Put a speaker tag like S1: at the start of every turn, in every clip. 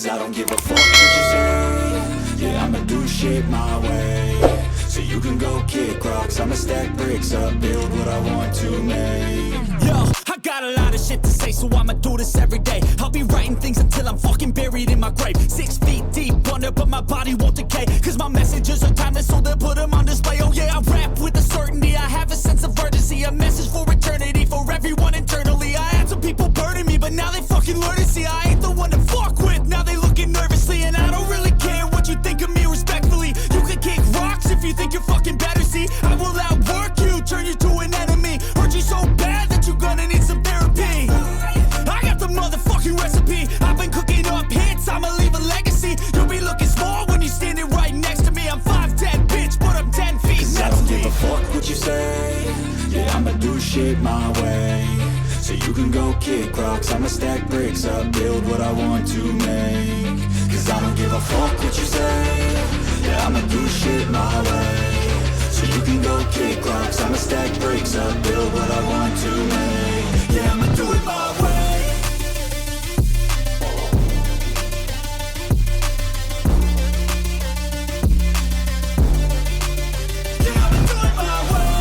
S1: Cause I don't give a fuck what you say. Yeah, I'ma do shit my way. So you can go kick rocks, I'ma stack bricks up, build what I want to make.
S2: Yo, I got a lot of shit to say, so I'ma do this every day. I'll be writing things until I'm fucking buried in my grave. 6 feet deep under, but my body won't decay. Cause my messages are timeless, so they'll put them on display. Oh yeah, I rap with a certainty, I have a sense of urgency. A message for eternity, for everyone internally. I had some people burning me, but now they fucking learn to see I ain't the one to fuck with, now they looking nervously. And I don't really care what you think of me respectfully. You can kick rocks if you think you're fucking better, see. I will outwork you, turn you to an enemy. Hurt you so bad that you're gonna need some therapy. I got the motherfucking recipe. I've been cooking up hits, I'ma leave a legacy. You'll be looking small when you're standing right next to me. I'm 5'10", bitch, but I'm 10 feet.
S1: Cause I don't give a fuck what you say. Yeah, I'ma do shit my way. So you can go kick rocks, I'ma stack bricks up, build what I want to make. Cause I don't give a fuck what you say. Yeah, I'ma do shit my way. So you can go kick rocks, I'ma stack bricks up, build what I want to make. Yeah, I'ma do it my way. Yeah, I'ma do it my way.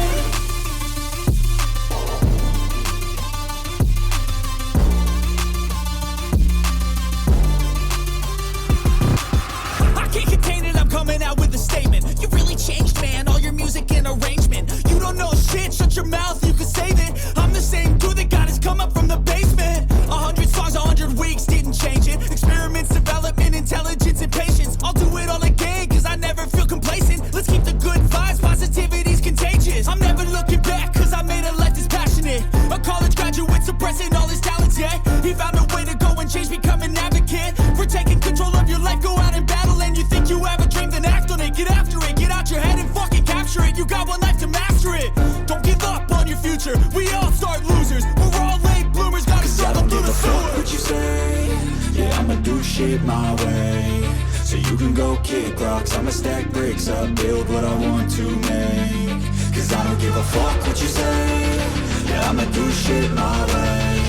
S2: I can't contain it, I'm coming out with a statement. You really changed, man, all your music and arrangement. You don't know shit, shut your mouth, you can save it. I'm the same dude that got his come up from the basement. 100 songs, 100 weeks, didn't change it. Experiments, development, intelligence, and patience. I'll do it all again, cause I never feel complacent. Let's keep the good vibes, positivity's contagious. I'm never looking back, cause I made a life that's passionate. A college graduate suppressing all his talents, yeah. He found a way to go and change, become an advocate. For taking control of your life, go out and battle. And you think you have a dream, then act on it. Get after it, get out your head and fucking capture it. You got one life to master it. Don't give up on your future, we all start losers. We're all late bloomers, gotta struggle through the sewer.
S1: What you say? Yeah, I'ma do shit my way. So you can go kick rocks, I'ma stack bricks up, build what I want to make. Cause I don't give a fuck what you say. Yeah, I'ma do shit my way.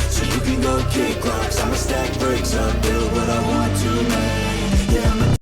S1: So you can go kick rocks, I'ma stack bricks up, build what I want to make. Yeah, I'ma